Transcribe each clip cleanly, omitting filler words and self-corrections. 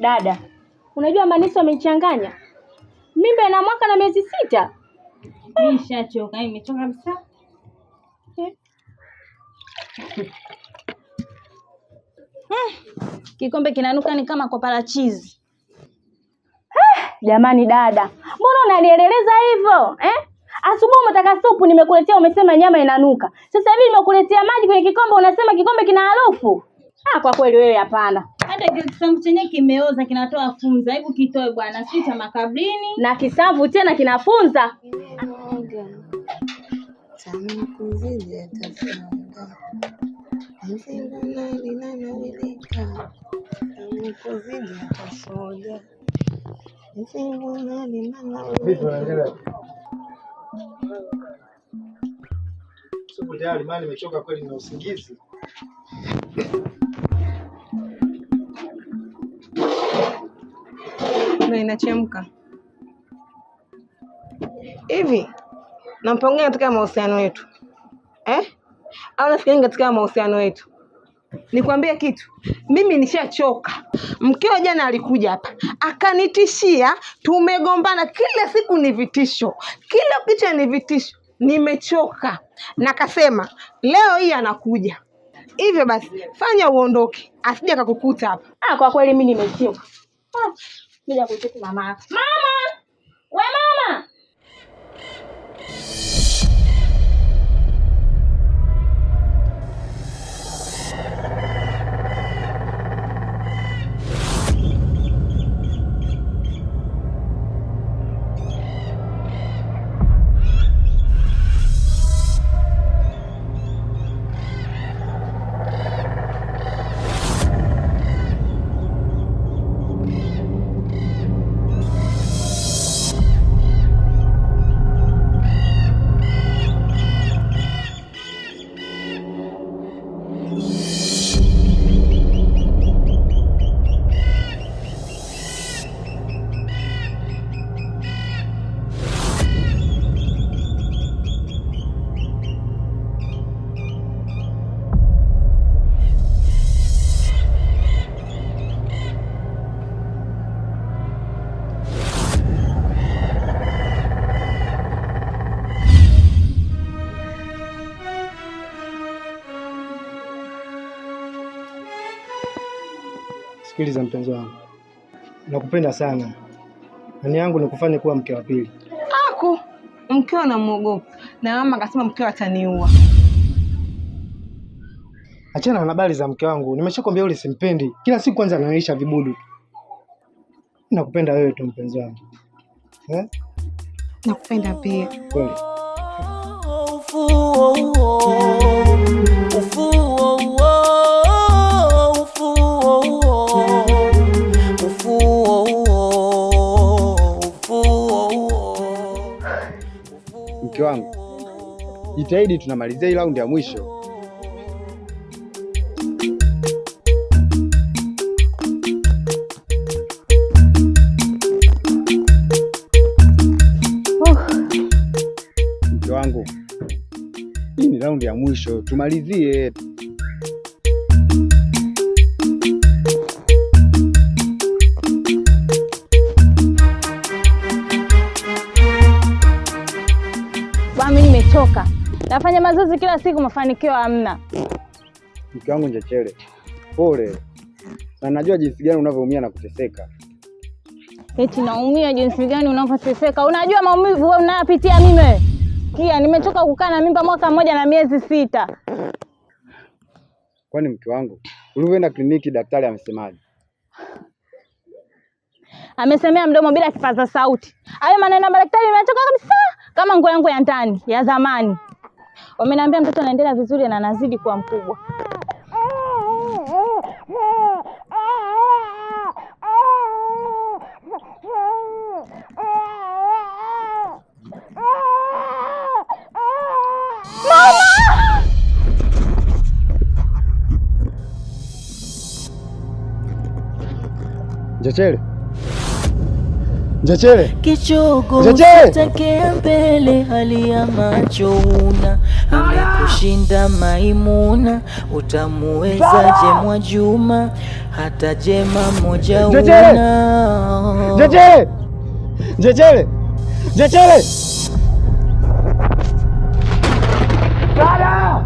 Dada, unajua Manisa amenichanganya. Mimba ina mwaka na miezi 6. Nishachoka, nimechoka kabisa. Kikombe kinanuka ni kama kwa parachizi. Jamani dada, mbona unanieleleza hivyo? Asubuhi umetaka supu nimekuletea umesema nyama inanuka. Sasa hivi nimekuletea maji kwenye kikombe unasema kikombe kina harufu. Kwa kweli wewe hapana. Hata kisamvu chenyewe kimeoza kinatoa funza. Hebu kitoe bwana, si cha makabrini. Na kisamvu tena kinafunza. Supu tayari, maana nimechoka kweli na usingizi. Ndio inachemka. Hivi nampongea katika mahusiano yetu. Au nafikiri katika mahusiano yetu. Nikwambie kitu, mimi nishachoka. Mkeo jana alikuja hapa, akanitishia, tumegombana kila siku ni vitisho. Kila kitu ni vitisho. Nimechoka. Na kasema leo hii anakuja. Hivyo basi fanya uondoke, asije akakukuta hapa. Kwa kweli mimi nimechoka. Nija kucheki mama. Mama! We mama! Sikiliza mpenzi wangu. Nakupenda sana. Nia yangu ni kufanya kuwa mke wa pili. Mkeo anamuogopa. Na mama akasema mkeo ataniua. Achana na habari za mke wangu. Nimeshakwambia yule simpendi. Kila siku kwanza ananilisha vibudu. Nakupenda wewe tu mpenzi wangu. Nakupenda pia. Kweli. Mke wangu, jitahidi tunamalizia hii raundi ya mwisho. Mke wangu, hii ni raundi ya mwisho, tumalizie. Mimi nimechoka. Nafanya mazoezi kila siku mafanikio hamna. Mke wangu Njechele, pole. Na najua jinsi gani unavyoumia na kuteseka. Eti naumia jinsi gani unavyoteseka? Unajua maumivu wewe unayapitia mimi. Kia nimechoka kukaa na mimba mwaka 1 na miezi 6. Kwani mke wangu, ulivyoenda kliniki daktari amesemaje? Amesemea mdomo bila kipaza sauti. Hayo maneno ya daktari nimechoka kabisa. Kama nguo yangu ya ndani ya zamani. Wameniambia mtoto anaendelea vizuri na anazidi kuwa mkubwa. Njechele. Njechele. Kichogo Njechele. Take mbele hali ya macho una amekushinda Maimuna, utamuwezaje Mwajuma? Hata jema moja una. Jechele! Jechele! Jechele! Dada!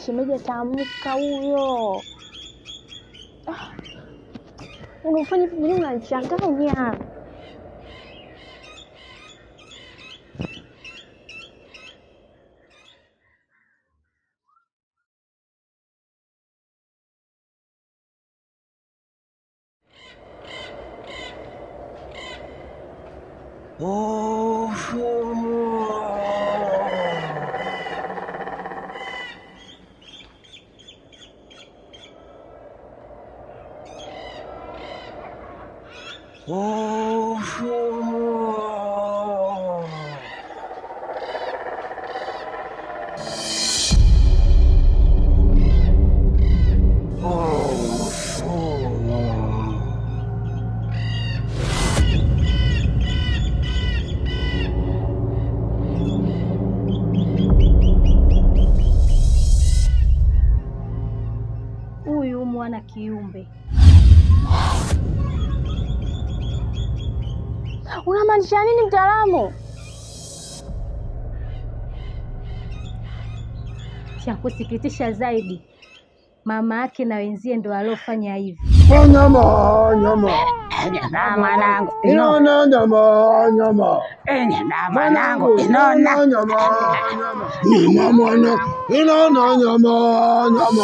Shemeji ataamka huyo. Unafanya hivi nini? Unanichanganya. Huyu mwana kiumbe. Unamaanisha nini mtaalamu? Cha kusikitisha zaidi, mama yake na wenzie ndo waliofanya hivi. Nyama, nyama. Nyama mwanangu. Inaona nyama, nyama. Nyama mwanangu. Inaona nyama, nyama. Nyama mwana. Inaona nyama, nyama.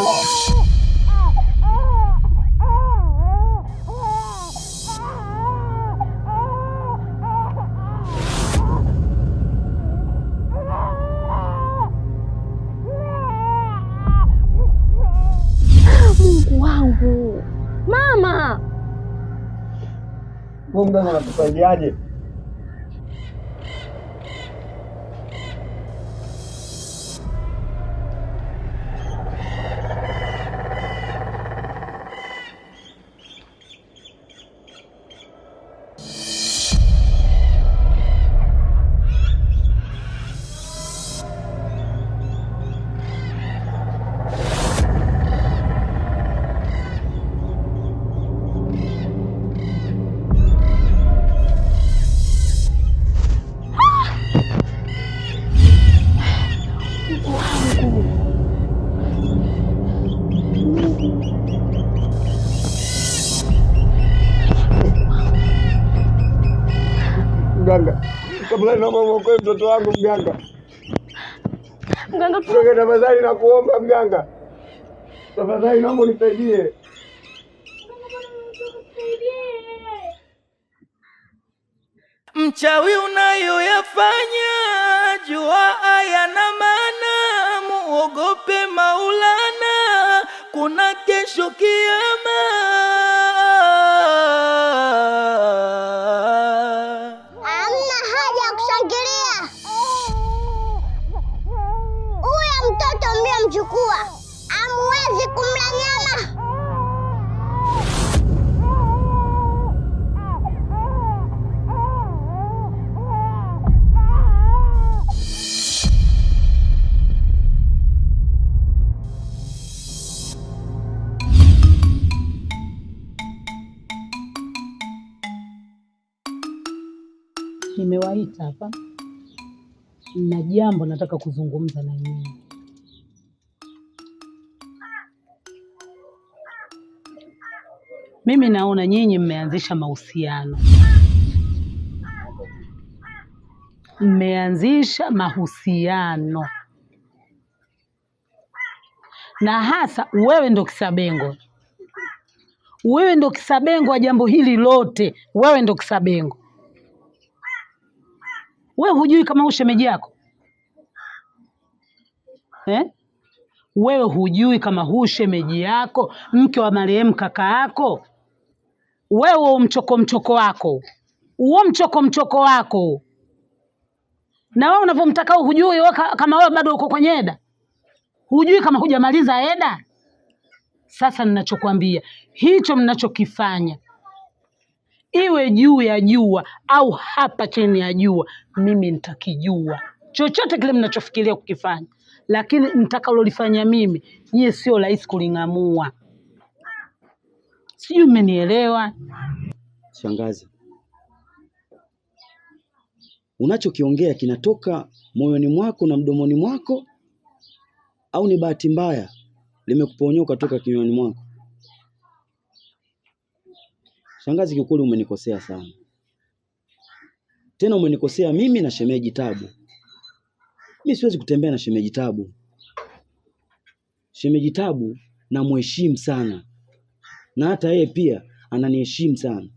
Mungu wangu. Mama. Mungu anakusaidiaje? Mganga, kabla naomba mwokoe mtoto wangu mganga. Mganga, tafadhali nakuomba mganga. Tafadhali naomba unisaidie. Mchawi unayoyafanya jua hayana maana, muogope Maulana, kuna kesho kiyama. Hamna haja ya kushangilia. Huyo mtoto mliomchukua hamwezi kumla nyama. Nimewaita hapa na jambo nataka kuzungumza na nyinyi. Mimi naona nyinyi mmeanzisha mahusiano. Mmeanzisha mahusiano. na hasa wewe ndo kisabengo. Wewe ndo kisabengo wa jambo hili lote, wewe ndo kisabengo. Wewe hujui kama ushemeji yako Wewe hujui kama huu shemeji yako, mke wa marehemu kaka yako? Wewe mchoko wako na wewe unavyomtaka hujui kama wewe bado uko kwenye eda, hujui kama hujamaliza eda. Sasa ninachokwambia, hicho mnachokifanya, iwe juu ya jua au hapa chini ya jua, mimi nitakijua. Chochote kile mnachofikiria kukifanya, lakini nitakalolifanya mimi, nyie sio rahisi kuling'amua. Sijui mmenielewa? Shangazi, unachokiongea kinatoka moyoni mwako na mdomoni mwako, au ni bahati mbaya limekuponyoka toka kinywani mwako? Shangazi, kiukweli umenikosea sana. Tena umenikosea mimi na shemeji Tabu. Mimi siwezi kutembea na shemeji Tabu. Shemeji Tabu na mheshimu sana, na hata yeye pia ananiheshimu sana,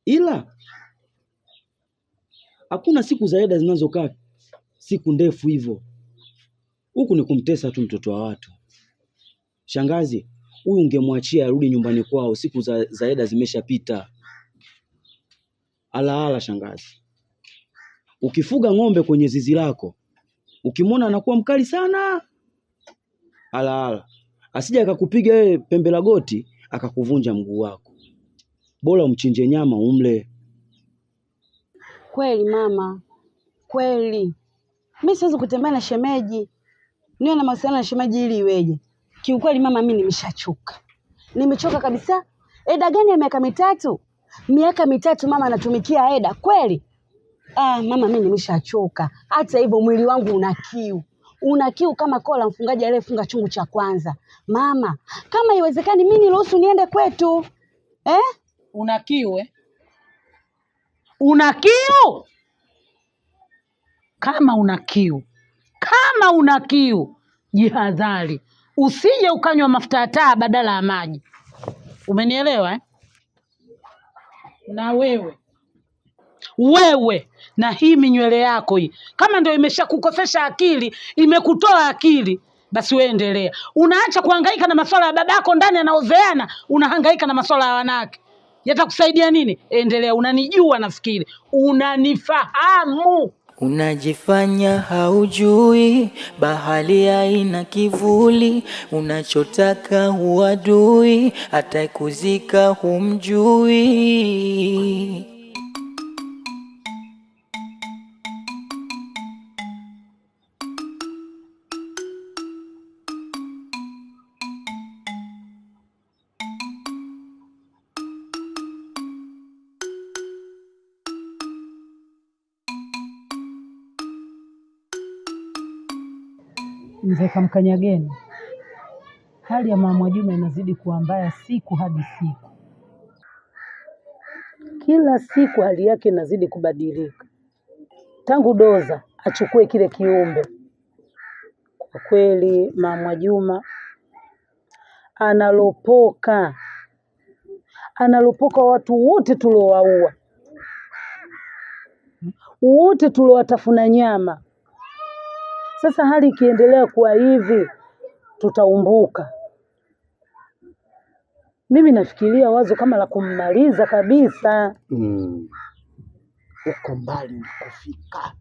ila hakuna siku za eda zinazokaa siku ndefu hivyo. Huku ni kumtesa tu mtoto wa watu. Shangazi, huyu ungemwachia arudi nyumbani kwao, siku za eda zimeshapita. Ala shangazi, ukifuga ng'ombe kwenye zizi lako, ukimwona anakuwa mkali sana, ala asije akakupiga wewe pembe la goti akakuvunja mguu wako. Bora umchinje nyama umle. Kweli mama, kweli. Mimi siwezi kutembea na shemeji, niwe na mahusiano na shemeji ili iweje? Kiukweli mama, mimi nimeshachoka. Nimechoka kabisa. Eda gani ya miaka mitatu? Miaka mitatu mama anatumikia eda kweli? Mama, mimi nimeshachoka. Hata hivyo mwili wangu una kiu kama kola mfungaji aliyefunga chungu cha kwanza. Mama, kama iwezekani mimi niruhusu niende kwetu. Una kiu Una kiu? Kama una kiu, jihadhari. Usije ukanywa mafuta ya taa badala ya maji. Umenielewa? Na wewe na hii minywele yako hii, kama ndio imeshakukosesha akili, imekutoa akili, basi wewe endelea. Unaacha kuhangaika na masuala ya babako ndani anaozeana, unahangaika na masuala ya wanawake. Yatakusaidia nini? Endelea. Unanijua, nafikiri unanifahamu. Unajifanya haujui, bahari haina kivuli, unachotaka huadui, hata kuzika humjui. Mzee Kamkanyageni, hali ya mama Juma inazidi kuwa mbaya siku hadi siku. Kila siku hali yake inazidi kubadilika. Tangu Doza achukue kile kiumbe, kwa kweli mama Juma analopoka watu wote tuliowaua, wote tuliowatafuna nyama. Sasa hali ikiendelea kuwa hivi, tutaumbuka. Mimi nafikiria wazo kama la kummaliza kabisa. Uko mbali na kufika.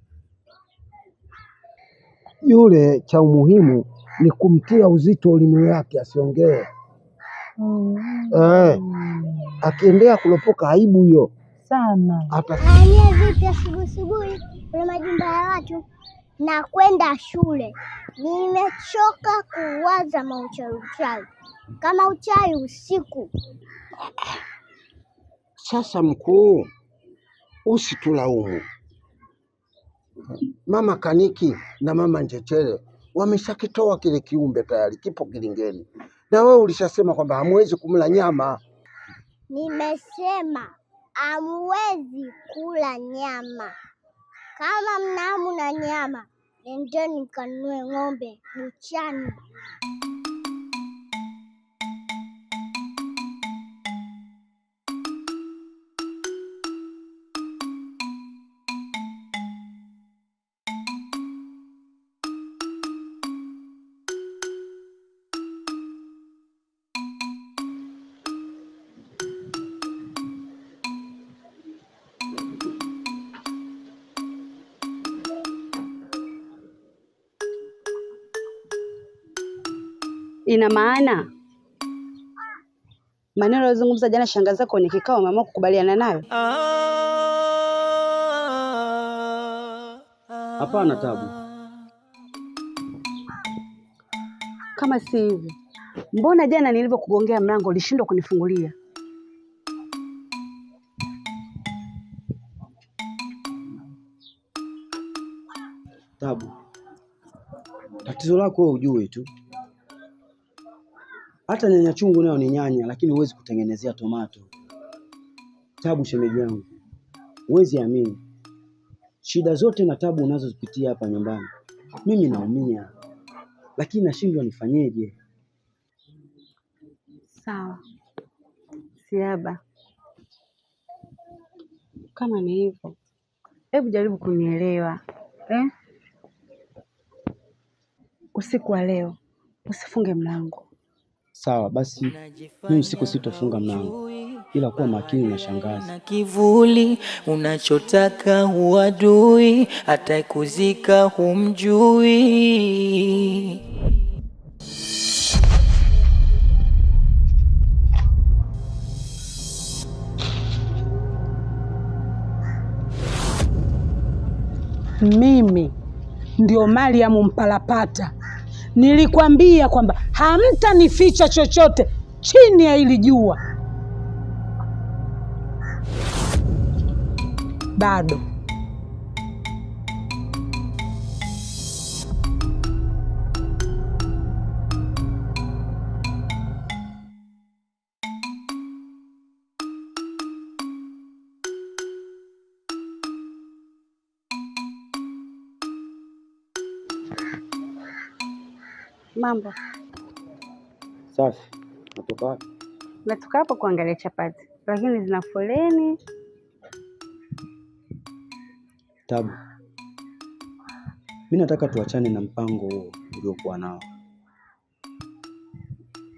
Yule cha umuhimu ni kumtia uzito ulimi wake asiongee. Akiendea kulopoka aibu hiyo sana. Vipi asubuhi kwenye majumba ya watu na kwenda shule? Nimechoka kuwaza mauchawi. Kama uchawi usiku. Sasa mkuu, usitulaumu. Mama Kaniki na mama Njechere wameshakitoa kile kiumbe tayari, kipo kilingeni. Na wewe ulishasema kwamba hamwezi kumla nyama. Nimesema hamwezi kula nyama. Kama mnahamu na nyama, nendeni mkanunue ng'ombe buchani. Ina maana maneno aliyozungumza jana shangazi zako kwenye kikao umeamua kukubaliana nayo? Hapana Tabu. Kama si hivi, mbona jana nilivyokugongea mlango ulishindwa kunifungulia? Tabu, tatizo lako wewe ujue tu. Hata nyanya chungu nayo ni nyanya, lakini huwezi kutengenezea tomato. Tabu shemeji yangu, huwezi amini. Shida zote na tabu unazozipitia hapa nyumbani, mimi naumia, lakini nashindwa nifanyeje. Sawa Siaba, kama ni hivyo, hebu jaribu kunielewa Usiku wa leo usifunge mlango. Sawa basi, mimi usiku sitofunga mlango, ila kuwa makini na shangazi. Na kivuli unachotaka huadui, hata kuzika humjui. Mimi ndio Mariam Mpalapata. Nilikwambia kwamba hamtanificha chochote chini ya hili jua. Bado. Mambo safi. Natoka wapi? Natoka hapo kuangalia chapati, lakini zina foleni. Tabu, mimi nataka tuachane na mpango huo uliokuwa nao,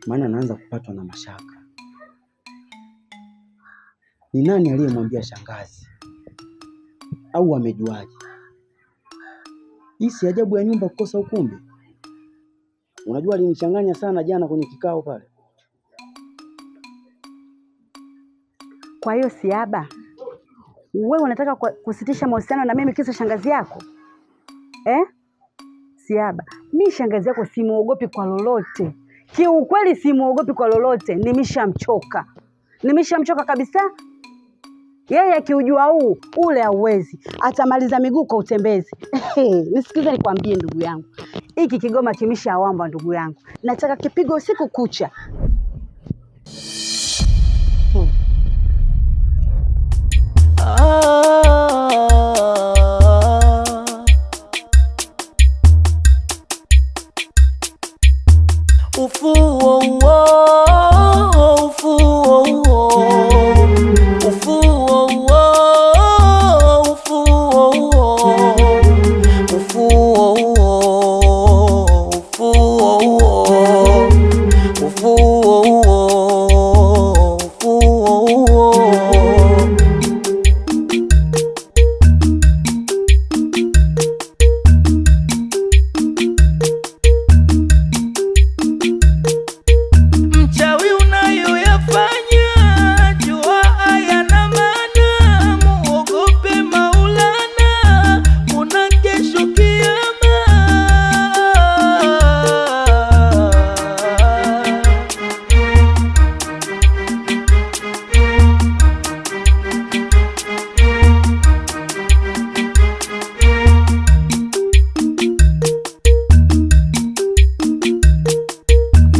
maana naanza kupatwa na mashaka. Ni nani aliyemwambia shangazi? Au amejuaje? Hii si ajabu ya nyumba kukosa ukumbi. Unajua alinichanganya sana jana kwenye kikao pale. Kwa hiyo Siaba, wewe unataka kusitisha mahusiano na mimi kisa shangazi yako? Siaba, mimi shangazi yako simuogopi kwa lolote. Kiukweli simuogopi kwa lolote, nimeshamchoka. Nimeshamchoka kabisa. Yeye akiujua huu, ule hauwezi. Atamaliza miguu kwa utembezi. Nisikize nikwambie ndugu yangu. Hiki kigoma kimeshawamba ndugu yangu. Nataka kipigo usiku kucha.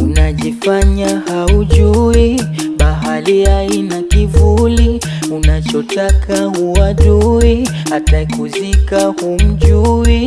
Unajifanya haujui, bahari haina kivuli, unachotaka huadui, hata kuzika humjui.